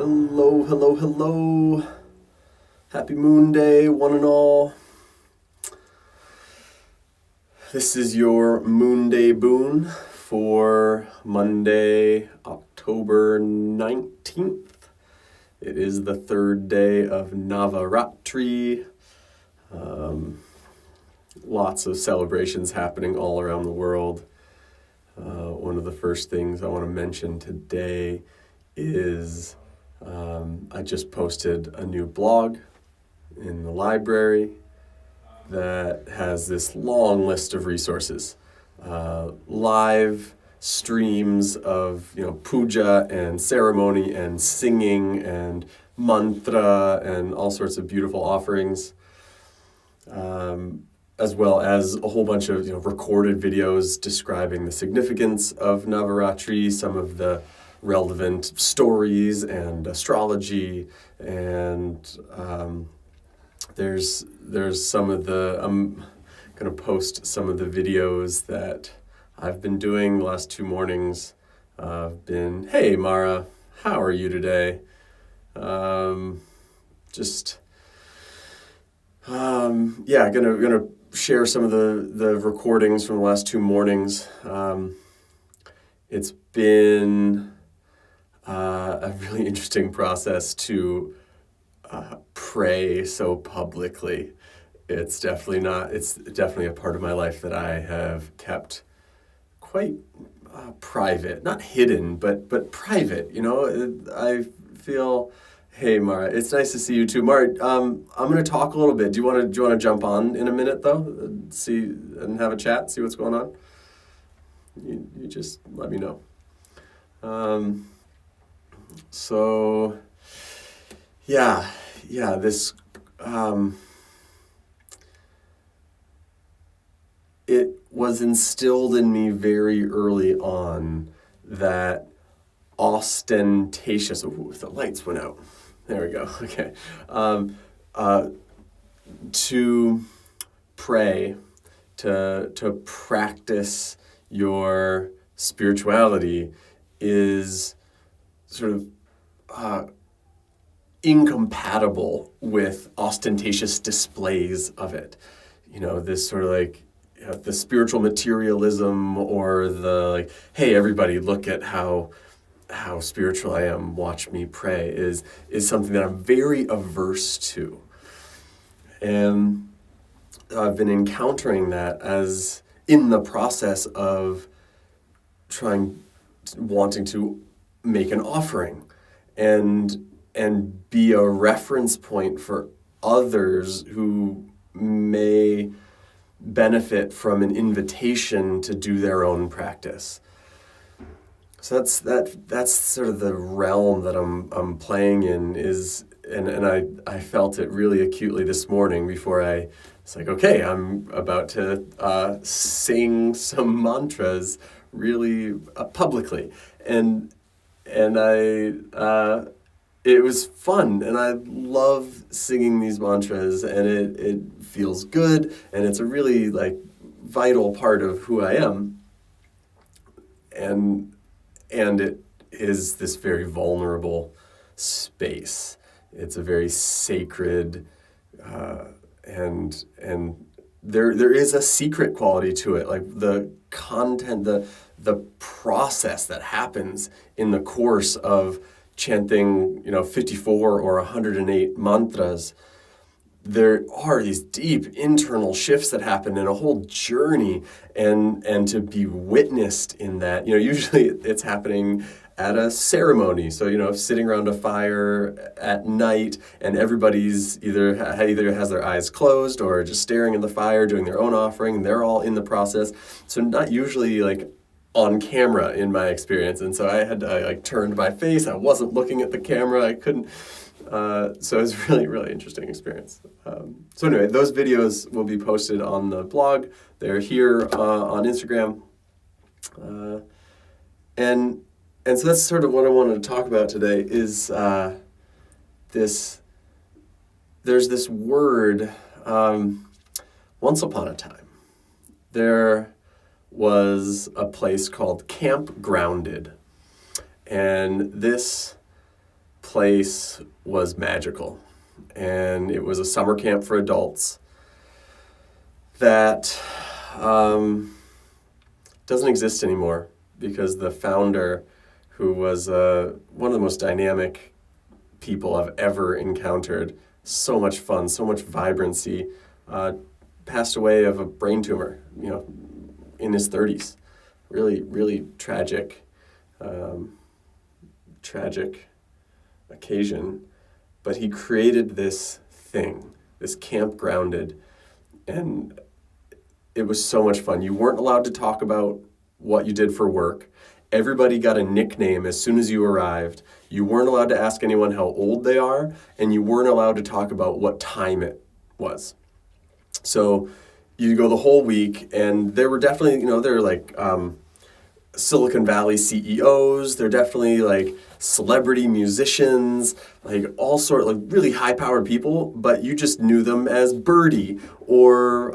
Hello, hello, hello. Happy Moon Day, one and all. This is your Moon Day Boon for Monday, October 19th. It is the third day of Navaratri. Lots of celebrations happening all around the world. One of the first things I want to mention today is I just posted a new blog in the library that has this long list of resources, live streams of puja and ceremony and singing and mantra and all sorts of beautiful offerings, as well as a whole bunch of recorded videos describing the significance of Navaratri, some of the relevant stories and astrology, and there's some of the, I'm going to post some of the videos that I've been doing the last 2 mornings. Hey Mara, how are you today? Gonna share some of the recordings from the last 2 mornings. It's been a really interesting process to pray so publicly. It's definitely a part of my life that I have kept quite private, not hidden, but private. I feel. Hey Mara, it's nice to see you too. Mara, I'm going to talk a little bit. Do you want to jump on in a minute though? See and have a chat. See what's going on. You just let me know. This, it was instilled in me very early on that ostentatious, the lights went out. There we go, okay. To pray, to practice your spirituality is sort of incompatible with ostentatious displays of it. This sort of like the spiritual materialism, or the hey everybody, look at how spiritual I am, watch me pray, is something that I'm very averse to. And I've been encountering that as in the process of wanting to make an offering and be a reference point for others who may benefit from an invitation to do their own practice. So that's sort of the realm that I'm playing in, and I felt it really acutely this morning before it's like, okay, I'm about to sing some mantras really publicly, and it was fun, and I love singing these mantras, and it feels good, and it's a really vital part of who I am, and it is this very vulnerable space. It's a very sacred, and there is a secret quality to it, like the content, the process that happens in the course of chanting 54 or 108 mantras. There are these deep internal shifts that happen in a whole journey, and to be witnessed in that, usually it's happening at a ceremony. So, sitting around a fire at night, and everybody's either has their eyes closed or just staring at the fire, doing their own offering, and they're all in the process. So not usually on camera in my experience. And so I turned my face. I wasn't looking at the camera. I couldn't. So it was really, really interesting experience. So anyway, those videos will be posted on the blog. They're here on Instagram. And so that's sort of what I wanted to talk about today is there's this word, once upon a time, there was a place called Camp Grounded. And this place was magical. And it was a summer camp for adults that doesn't exist anymore because the founder, who was one of the most dynamic people I've ever encountered, so much fun, so much vibrancy, passed away of a brain tumor, in his 30s. Really, really tragic occasion. But he created this thing, this Camp Grounded, and it was so much fun. You weren't allowed to talk about what you did for work. Everybody got a nickname as soon as you arrived. You weren't allowed to ask anyone how old they are, and you weren't allowed to talk about what time it was. So you go the whole week, and there were definitely, there were like Silicon Valley CEOs, they're definitely like celebrity musicians, like all sort of like really high-powered people, but you just knew them as Birdie or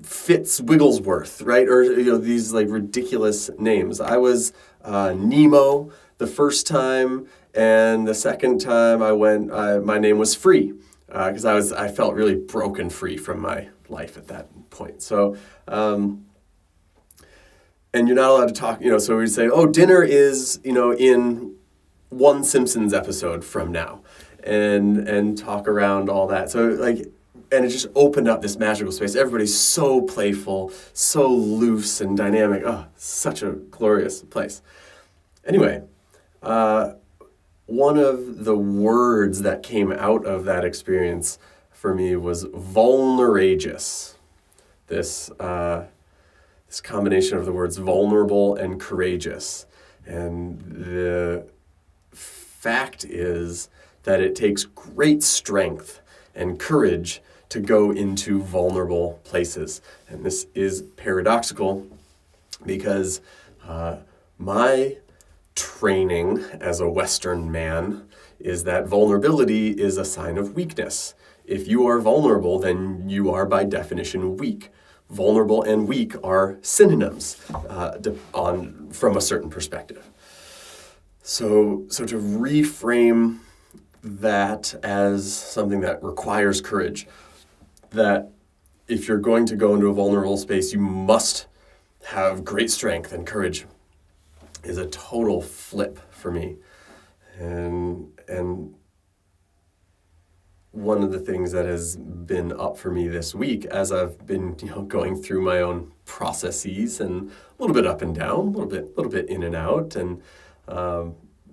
Fitz Wigglesworth, right? Or these like ridiculous names. I was Nemo the first time, and the second time I went, my name was Free, because I felt really broken free from my life at that point. So. And you're not allowed to talk, so we'd say, dinner is, in one Simpsons episode from now, and talk around all that. So and it just opened up this magical space. Everybody's so playful, so loose and dynamic. Oh, such a glorious place. Anyway, one of the words that came out of that experience for me was vulnerageous. This combination of the words vulnerable and courageous. And the fact is that it takes great strength and courage to go into vulnerable places. And this is paradoxical because my training as a Western man is that vulnerability is a sign of weakness. If you are vulnerable, then you are by definition weak. Vulnerable and weak are synonyms from a certain perspective. So to reframe that as something that requires courage, that if you're going to go into a vulnerable space, you must have great strength and courage, is a total flip for me. And one of the things that has been up for me this week as I've been going through my own processes, and a little bit up and down, a little bit in and out, and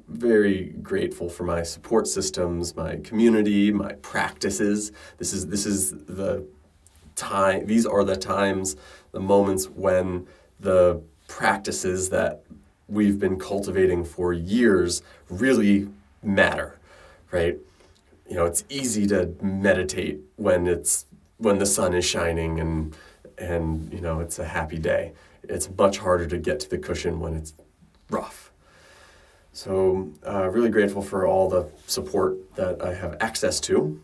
very grateful for my support systems, my community, my practices. This is the time. These are the times, the moments when the practices that we've been cultivating for years really matter, right? It's easy to meditate when the sun is shining and it's a happy day. It's much harder to get to the cushion when it's rough. So really grateful for all the support that I have access to.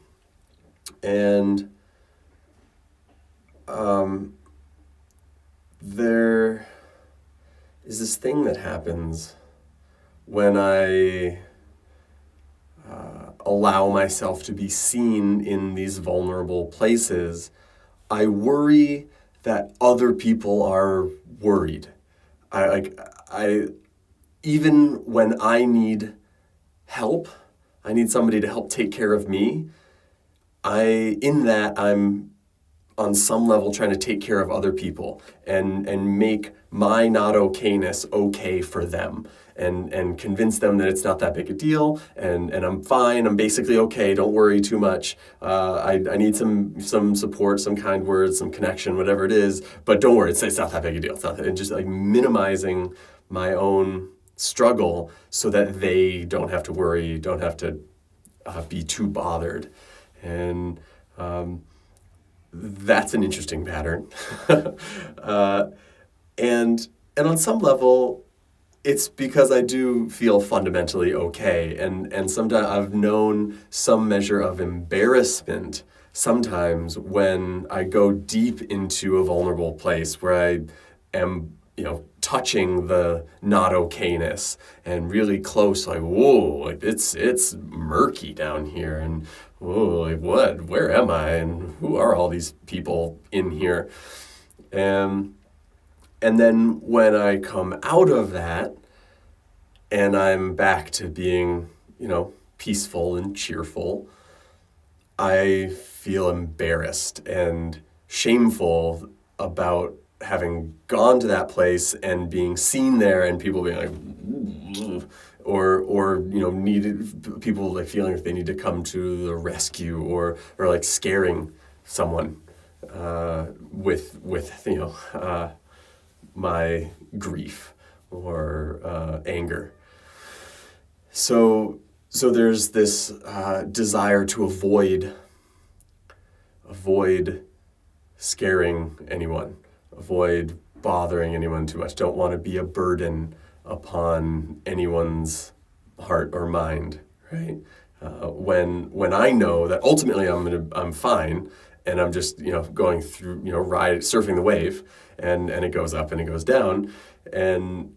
And there is this thing that happens when I allow myself to be seen in these vulnerable places. I worry that other people are worried. I even when I need help, I need somebody to help take care of me. I'm on some level trying to take care of other people and make my not okayness okay for them, and convince them that it's not that big a deal, and I'm fine, I'm basically okay, don't worry too much. I need some support, some kind words, some connection, whatever it is, but don't worry, it's not that big a deal. It's not that, and just like minimizing my own struggle so that they don't have to worry, don't have to be too bothered. And that's an interesting pattern. And on some level, it's because I do feel fundamentally okay. And sometimes I've known some measure of embarrassment sometimes when I go deep into a vulnerable place where I am, touching the not okayness, and really close, like, whoa, like it's murky down here, and whoa, like where am I, and who are all these people in here? And then when I come out of that and I'm back to being, peaceful and cheerful, I feel embarrassed and shameful about having gone to that place and being seen there, and people being like, or needed people like feeling like they need to come to the rescue, or like scaring someone with my grief or anger. So there's this desire to avoid scaring anyone, avoid bothering anyone too much, don't want to be a burden upon anyone's heart or mind, right? When I know that ultimately I'm fine, and I'm just going through surfing the wave, and it goes up and it goes down, and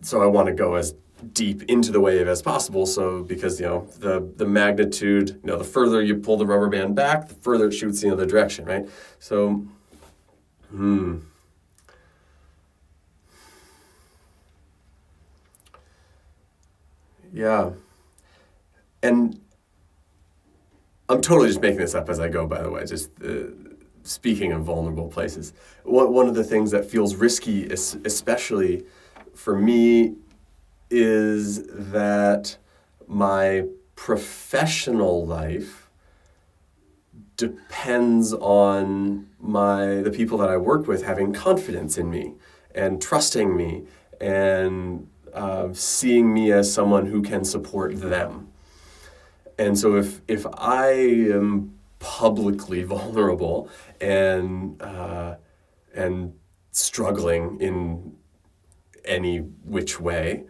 so I want to go as deep into the wave as possible. So because the magnitude, the further you pull the rubber band back, the further it shoots the other direction, right? So, yeah, and I'm totally just making this up as I go, by the way. Just speaking of vulnerable places, one of the things that feels risky, especially for me, is that my professional life depends on the people that I work with having confidence in me and trusting me and seeing me as someone who can support them. And so if I am publicly vulnerable and struggling in any which way,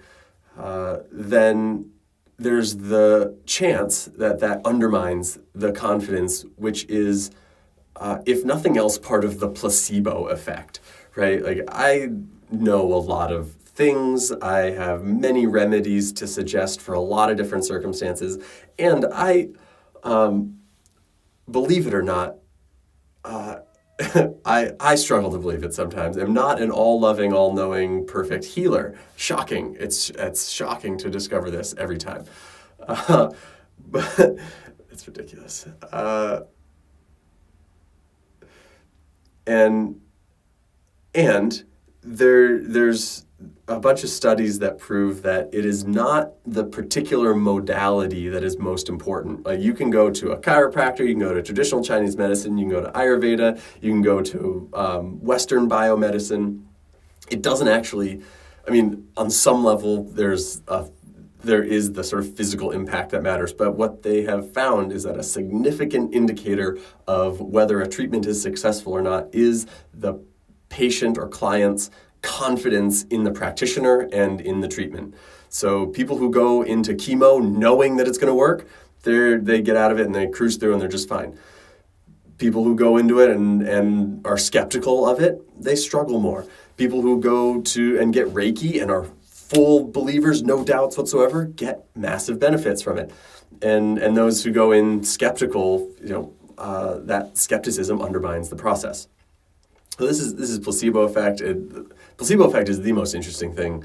then there's the chance that undermines the confidence, which is, if nothing else, part of the placebo effect, right? Like, I know a lot of things. I have many remedies to suggest for a lot of different circumstances. And I, believe it or not, I struggle to believe it sometimes. I'm not an all-loving, all-knowing, perfect healer. Shocking. It's shocking to discover this every time. But it's ridiculous. And there's a bunch of studies that prove that it is not the particular modality that is most important. Like, you can go to a chiropractor, you can go to traditional Chinese medicine, you can go to Ayurveda, you can go to Western biomedicine. It doesn't actually, on some level, there is the sort of physical impact that matters. But what they have found is that a significant indicator of whether a treatment is successful or not is the patient or client's confidence in the practitioner and in the treatment. So people who go into chemo knowing that it's going to work, they get out of it and they cruise through and they're just fine. People who go into it and are skeptical of it, they struggle more. People who go to and get Reiki and are full believers, no doubts whatsoever, get massive benefits from it. And those who go in skeptical, that skepticism undermines the process. So this is placebo effect. Placebo effect is the most interesting thing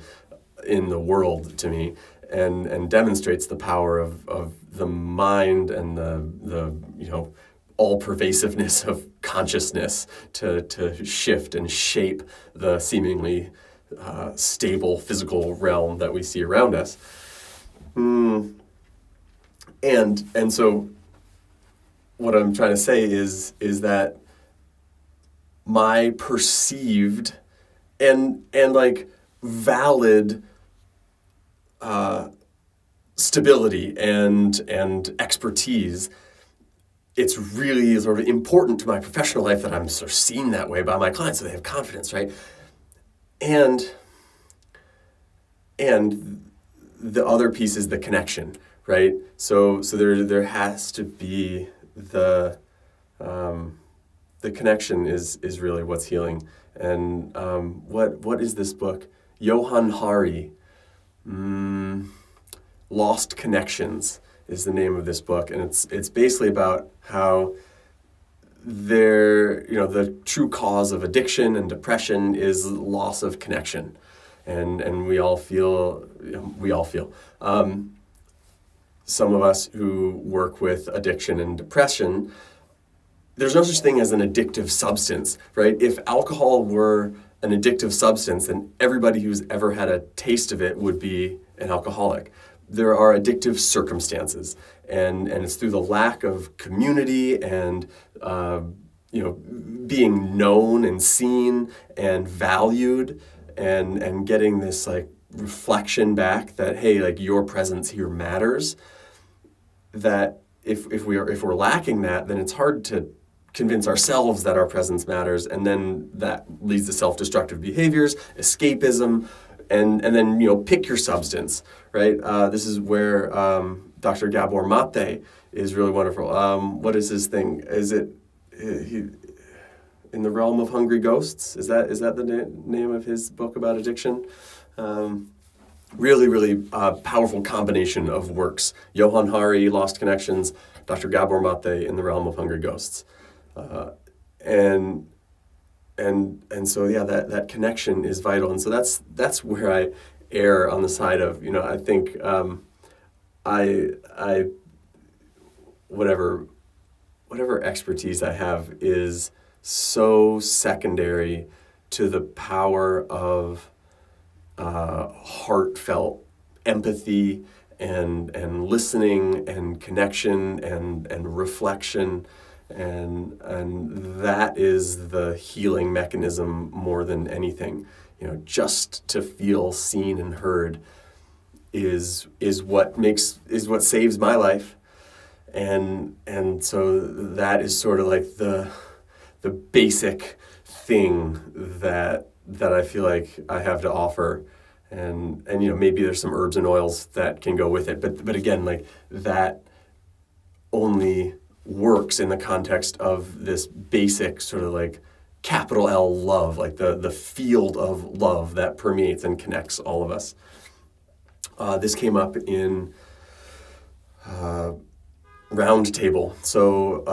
in the world to me, and demonstrates the power of the mind and the all pervasiveness of consciousness to shift and shape the seemingly stable physical realm that we see around us. And so what I'm trying to say is that my perceived and like valid stability and expertise, it's really sort of important to my professional life that I'm sort of seen that way by my clients, so they have confidence, right? And the other piece is the connection, right? So there has to be the connection is really what's healing. And what is this book? Johann Hari, Lost Connections is the name of this book, and it's basically about how the true cause of addiction and depression is loss of connection, and we all feel. Some of us who work with addiction and depression, there's no such thing as an addictive substance, right? If alcohol were an addictive substance, then everybody who's ever had a taste of it would be an alcoholic. There are addictive circumstances, and it's through the lack of community and being known and seen and valued, and getting this like reflection back that, hey, like your presence here matters. That if we're lacking that, then it's hard to convince ourselves that our presence matters, and then that leads to self-destructive behaviors, escapism, and then pick your substance, right? This is where Dr. Gabor Mate is really wonderful. What is his thing? Is it In the Realm of Hungry Ghosts? Is that the name of his book about addiction? Really, really powerful combination of works. Johann Hari, Lost Connections, Dr. Gabor Mate, In the Realm of Hungry Ghosts. And so that connection is vital. And so that's where I err on the side of, I think I whatever expertise I have is so secondary to the power of heartfelt empathy and listening and connection and reflection, and that is the healing mechanism more than anything. Just to feel seen and heard is what saves my life, and so that is sort of like the basic thing that I feel like I have to offer, and maybe there's some herbs and oils that can go with it, but again, like that only works in the context of this basic sort of like capital L love, like the field of love that permeates and connects all of us. This came up in Roundtable. So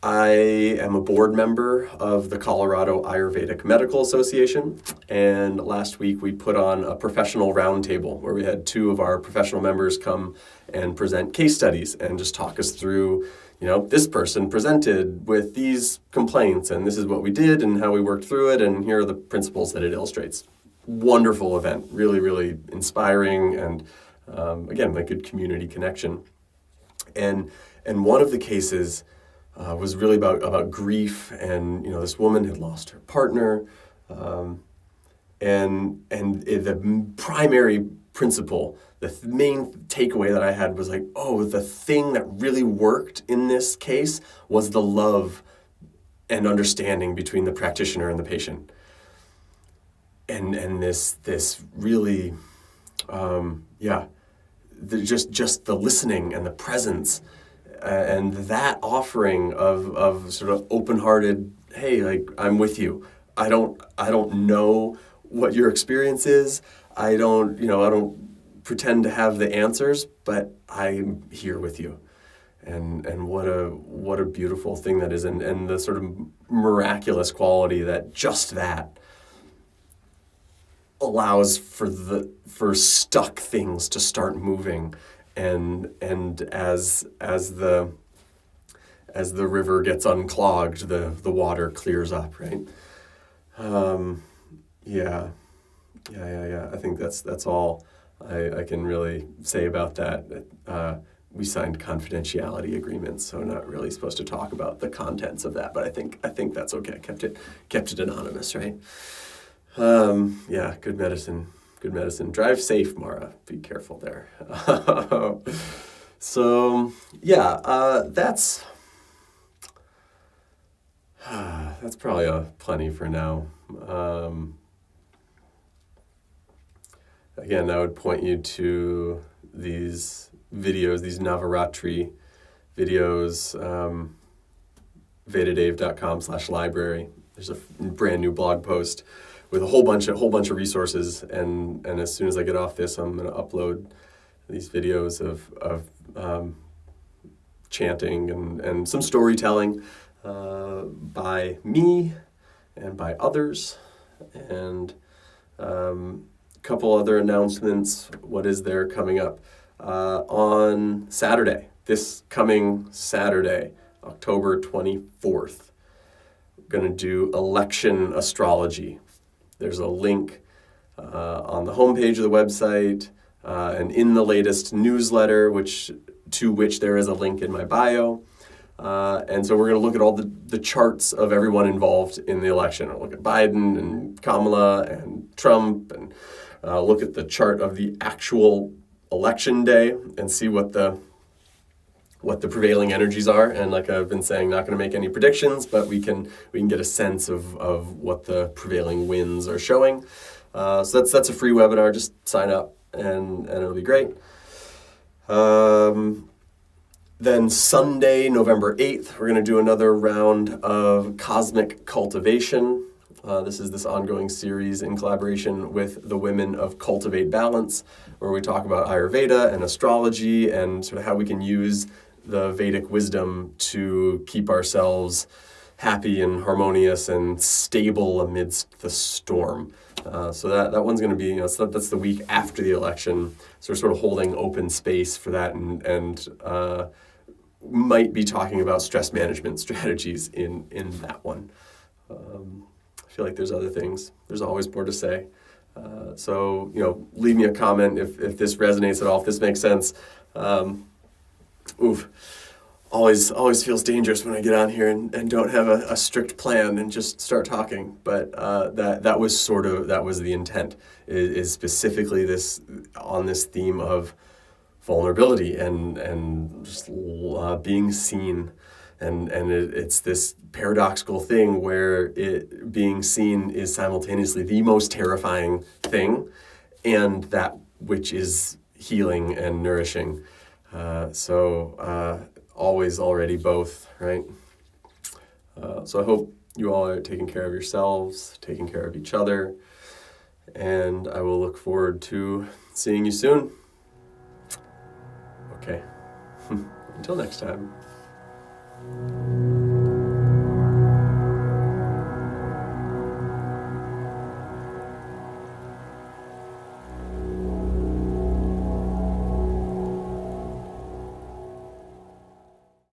I am a board member of the Colorado Ayurvedic Medical Association, and last week we put on a professional roundtable where we had two of our professional members come and present case studies and just talk us through, this person presented with these complaints, and this is what we did and how we worked through it, and here are the principles that it illustrates. Wonderful event, really, really inspiring, and again, like good community connection. And one of the cases was really about grief, and this woman had lost her partner, and the primary principle, the main takeaway that I had was like, the thing that really worked in this case was the love and understanding between the practitioner and the patient, and this really, just the listening and the presence. And that offering of sort of open-hearted, hey, like I'm with you. I don't know what your experience is. I don't pretend to have the answers, but I'm here with you. And what a beautiful thing that is, and the sort of miraculous quality that just that allows for stuck things to start moving. And as the river gets unclogged, the water clears up, right? I think that's all I can really say about that. We signed confidentiality agreements, so not really supposed to talk about the contents of that. But I think that's okay. Kept it anonymous, right? Good medicine. Good medicine. Drive safe, Mara. Be careful there. So, that's probably plenty for now. Again, I would point you to these videos, these Navaratri videos, vedadave.com/library. there's a brand new blog post with a whole bunch of resources, and as soon as I get off this, I'm going to upload these videos of chanting and some storytelling by me and by others, and a couple other announcements. What is there coming up on Saturday? This coming Saturday, October 24th, we're going to do election astrology. There's a link on the homepage of the website and in the latest newsletter, to which there is a link in my bio. And so we're going to look at all the charts of everyone involved in the election. I'll look at Biden and Kamala and Trump, and look at the chart of the actual election day and see what the prevailing energies are. And like I've been saying, not going to make any predictions, but we can get a sense of what the prevailing winds are showing. So that's a free webinar. Just sign up and it'll be great. Then Sunday, November 8th, we're going to do another round of Cosmic Cultivation. This is this ongoing series in collaboration with the women of Cultivate Balance, where we talk about Ayurveda and astrology and sort of how we can use the Vedic wisdom to keep ourselves happy and harmonious and stable amidst the storm. So that one's going to be, so that's the week after the election. So we're sort of holding open space for that, and might be talking about stress management strategies in that one. I feel like there's other things. There's always more to say. So, leave me a comment if this resonates at all, if this makes sense. Always feels dangerous when I get on here and don't have a strict plan and just start talking. But that was the intent, is specifically on this theme of vulnerability and just being seen. And it's this paradoxical thing where being seen is simultaneously the most terrifying thing and that which is healing and nourishing. So always, already, both, right? So I hope you all are taking care of yourselves, taking care of each other, and I will look forward to seeing you soon. Okay. Until next time.